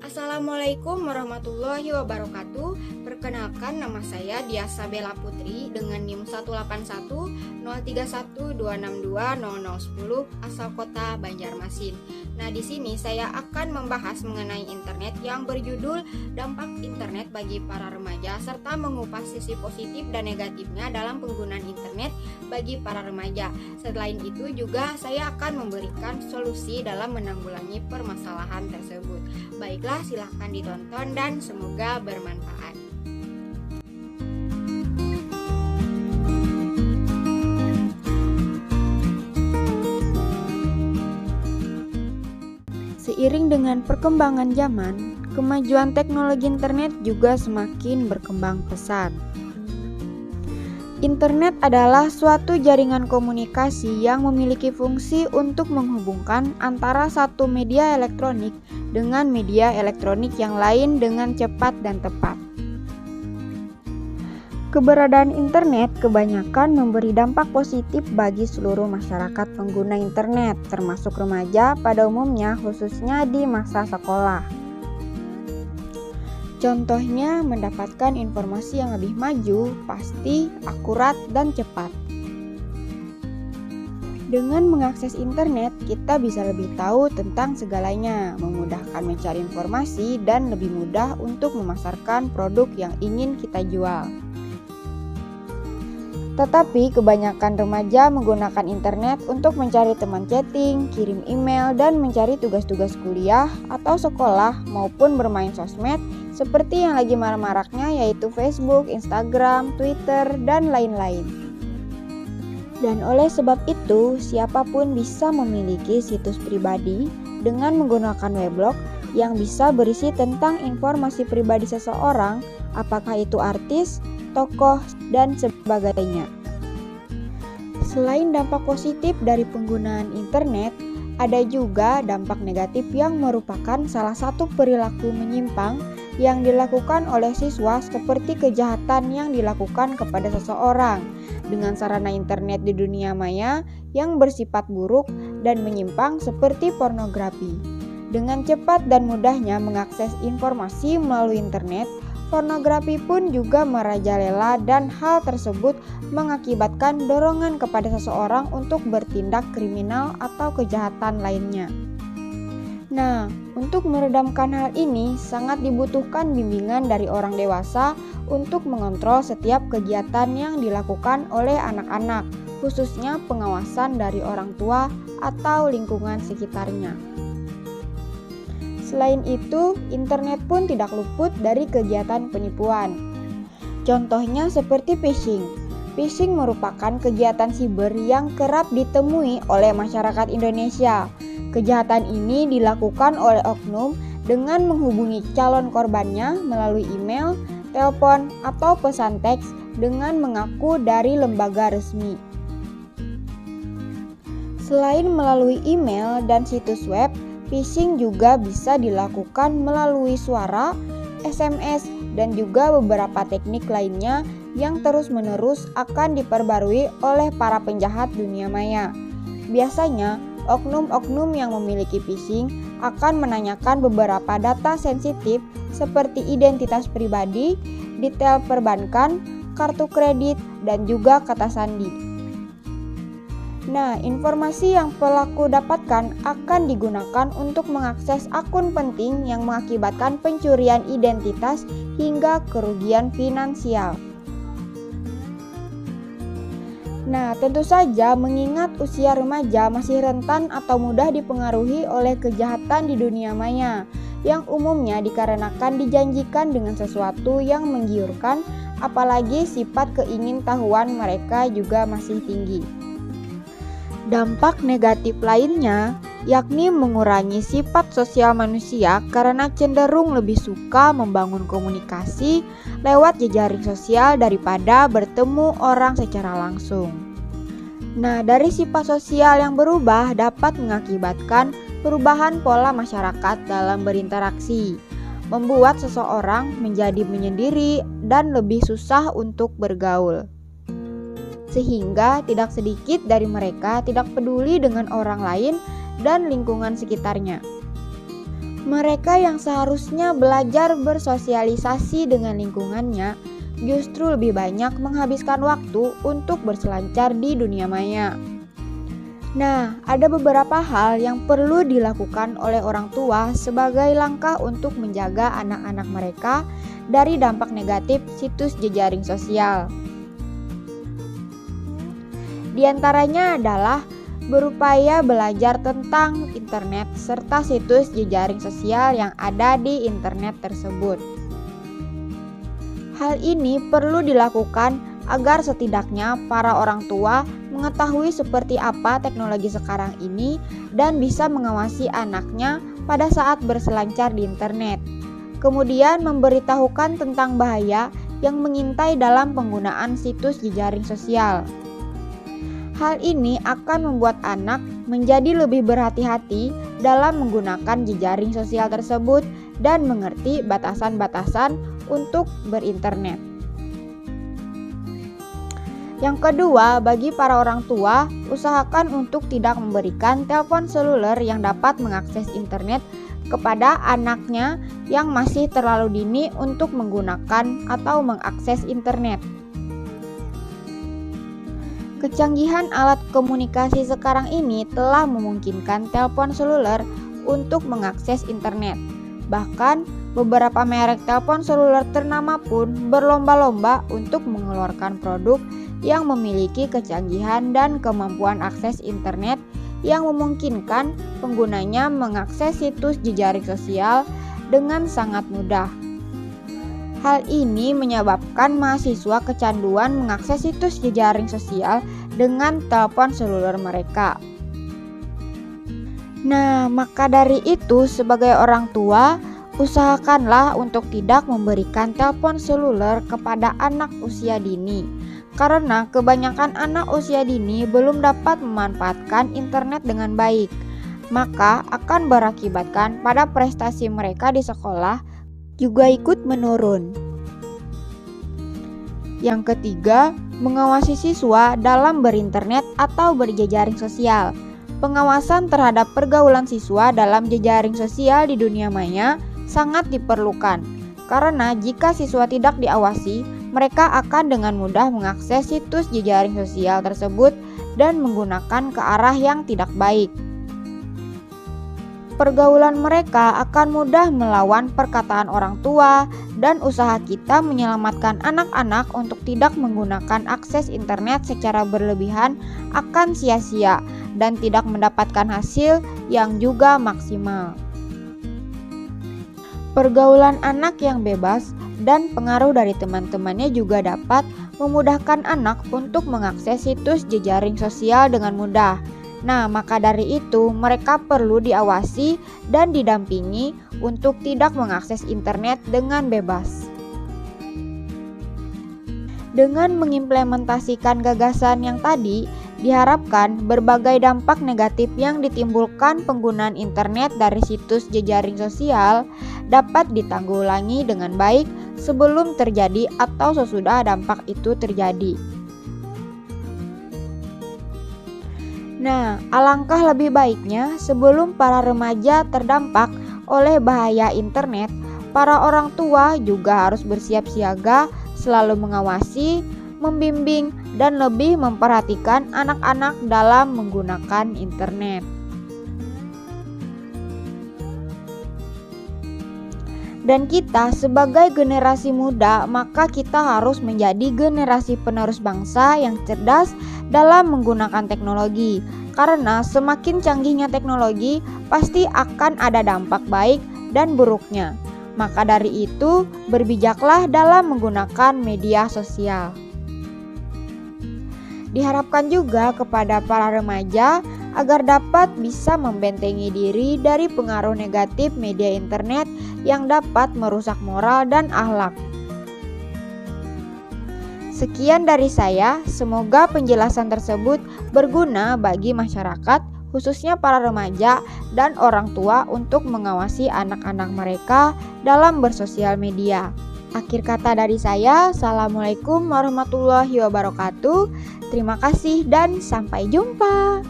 Assalamualaikum warahmatullahi wabarakatuh. Perkenalkan, nama saya Diasa Bella Putri dengan NIM 1810312620010 asal kota Banjarmasin. Nah, di sini saya akan membahas mengenai internet yang berjudul Dampak Internet bagi para remaja serta mengupas sisi positif dan negatifnya dalam penggunaan internet bagi para remaja. Selain itu juga saya akan memberikan solusi dalam menanggulangi permasalahan tersebut. Baiklah, silahkan ditonton dan semoga bermanfaat. Seiring dengan perkembangan zaman, kemajuan teknologi internet juga semakin berkembang pesat. Internet adalah suatu jaringan komunikasi yang memiliki fungsi untuk menghubungkan antara satu media elektronik dengan media elektronik yang lain dengan cepat dan tepat. Keberadaan internet kebanyakan memberi dampak positif bagi seluruh masyarakat pengguna internet, termasuk remaja pada umumnya, khususnya di masa sekolah. Contohnya, mendapatkan informasi yang lebih maju, pasti, akurat, dan cepat. Dengan mengakses internet, kita bisa lebih tahu tentang segalanya, memudahkan mencari informasi, dan lebih mudah untuk memasarkan produk yang ingin kita jual. Tetapi kebanyakan remaja menggunakan internet untuk mencari teman chatting, kirim email, dan mencari tugas-tugas kuliah atau sekolah maupun bermain sosmed seperti yang lagi marak-maraknya yaitu Facebook, Instagram, Twitter, dan lain-lain. Dan oleh sebab itu, siapapun bisa memiliki situs pribadi dengan menggunakan weblog yang bisa berisi tentang informasi pribadi seseorang, apakah itu artis, tokoh, dan sebagainya. Selain dampak positif dari penggunaan internet, ada juga dampak negatif yang merupakan salah satu perilaku menyimpang yang dilakukan oleh siswa seperti kejahatan yang dilakukan kepada seseorang dengan sarana internet di dunia maya yang bersifat buruk dan menyimpang seperti pornografi. Dengan cepat dan mudahnya mengakses informasi melalui internet, pornografi pun juga merajalela dan hal tersebut mengakibatkan dorongan kepada seseorang untuk bertindak kriminal atau kejahatan lainnya. Nah, untuk meredamkan hal ini sangat dibutuhkan bimbingan dari orang dewasa untuk mengontrol setiap kegiatan yang dilakukan oleh anak-anak, khususnya pengawasan dari orang tua atau lingkungan sekitarnya. Selain itu, internet pun tidak luput dari kegiatan penipuan. Contohnya seperti phishing. Phishing merupakan kegiatan siber yang kerap ditemui oleh masyarakat Indonesia. Kejahatan ini dilakukan oleh oknum dengan menghubungi calon korbannya melalui email, telepon, atau pesan teks dengan mengaku dari lembaga resmi. Selain melalui email dan situs web, phishing juga bisa dilakukan melalui suara, SMS, dan juga beberapa teknik lainnya yang terus-menerus akan diperbarui oleh para penjahat dunia maya. Biasanya, oknum-oknum yang memiliki phishing akan menanyakan beberapa data sensitif seperti identitas pribadi, detail perbankan, kartu kredit, dan juga kata sandi. Nah, informasi yang pelaku dapatkan akan digunakan untuk mengakses akun penting yang mengakibatkan pencurian identitas hingga kerugian finansial. Nah, tentu saja mengingat usia remaja masih rentan atau mudah dipengaruhi oleh kejahatan di dunia maya yang umumnya dikarenakan dijanjikan dengan sesuatu yang menggiurkan, apalagi sifat keingintahuan mereka juga masih tinggi. Dampak negatif lainnya yakni mengurangi sifat sosial manusia karena cenderung lebih suka membangun komunikasi lewat jejaring sosial daripada bertemu orang secara langsung. Nah, dari sifat sosial yang berubah dapat mengakibatkan perubahan pola masyarakat dalam berinteraksi, membuat seseorang menjadi menyendiri dan lebih susah untuk bergaul. Sehingga tidak sedikit dari mereka tidak peduli dengan orang lain dan lingkungan sekitarnya. Mereka yang seharusnya belajar bersosialisasi dengan lingkungannya justru lebih banyak menghabiskan waktu untuk berselancar di dunia maya. Nah, ada beberapa hal yang perlu dilakukan oleh orang tua sebagai langkah untuk menjaga anak-anak mereka dari dampak negatif situs jejaring sosial. Di antaranya adalah berupaya belajar tentang internet serta situs jejaring sosial yang ada di internet tersebut. Hal ini perlu dilakukan agar setidaknya para orang tua mengetahui seperti apa teknologi sekarang ini dan bisa mengawasi anaknya pada saat berselancar di internet. Kemudian memberitahukan tentang bahaya yang mengintai dalam penggunaan situs jejaring sosial. Hal ini akan membuat anak menjadi lebih berhati-hati dalam menggunakan jejaring sosial tersebut dan mengerti batasan-batasan untuk berinternet. Yang kedua, bagi para orang tua, usahakan untuk tidak memberikan telepon seluler yang dapat mengakses internet kepada anaknya yang masih terlalu dini untuk menggunakan atau mengakses internet. Kecanggihan alat komunikasi sekarang ini telah memungkinkan telepon seluler untuk mengakses internet. Bahkan, beberapa merek telepon seluler ternama pun berlomba-lomba untuk mengeluarkan produk yang memiliki kecanggihan dan kemampuan akses internet yang memungkinkan penggunanya mengakses situs jejaring sosial dengan sangat mudah. Hal ini menyebabkan mahasiswa kecanduan mengakses situs jejaring sosial dengan telepon seluler mereka. Nah, maka dari itu sebagai orang tua, usahakanlah untuk tidak memberikan telepon seluler kepada anak usia dini. Karena kebanyakan anak usia dini belum dapat memanfaatkan internet dengan baik, maka akan berakibatkan pada prestasi mereka di sekolah juga ikut menurun. Yang ketiga, mengawasi siswa dalam berinternet atau berjejaring sosial. Pengawasan terhadap pergaulan siswa dalam jejaring sosial di dunia maya sangat diperlukan, karena jika siswa tidak diawasi, mereka akan dengan mudah mengakses situs jejaring sosial tersebut dan menggunakan ke arah yang tidak baik. Pergaulan mereka akan mudah melawan perkataan orang tua, dan usaha kita menyelamatkan anak-anak untuk tidak menggunakan akses internet secara berlebihan akan sia-sia dan tidak mendapatkan hasil yang juga maksimal. Pergaulan anak yang bebas dan pengaruh dari teman-temannya juga dapat memudahkan anak untuk mengakses situs jejaring sosial dengan mudah. Nah, maka dari itu mereka perlu diawasi dan didampingi untuk tidak mengakses internet dengan bebas. Dengan mengimplementasikan gagasan yang tadi, diharapkan berbagai dampak negatif yang ditimbulkan penggunaan internet dari situs jejaring sosial dapat ditanggulangi dengan baik sebelum terjadi atau sesudah dampak itu terjadi. Nah, alangkah lebih baiknya sebelum para remaja terdampak oleh bahaya internet, para orang tua juga harus bersiap siaga, selalu mengawasi, membimbing, dan lebih memperhatikan anak-anak dalam menggunakan internet. Dan kita sebagai generasi muda, maka kita harus menjadi generasi penerus bangsa yang cerdas dalam menggunakan teknologi. Karena semakin canggihnya teknologi, pasti akan ada dampak baik dan buruknya. Maka dari itu, berbijaklah dalam menggunakan media sosial. Diharapkan juga kepada para remaja agar dapat bisa membentengi diri dari pengaruh negatif media internet yang dapat merusak moral dan akhlak. Sekian dari saya, semoga penjelasan tersebut berguna bagi masyarakat, khususnya para remaja dan orang tua untuk mengawasi anak-anak mereka dalam bersosial media. Akhir kata dari saya, Assalamualaikum warahmatullahi wabarakatuh. Terima kasih dan sampai jumpa.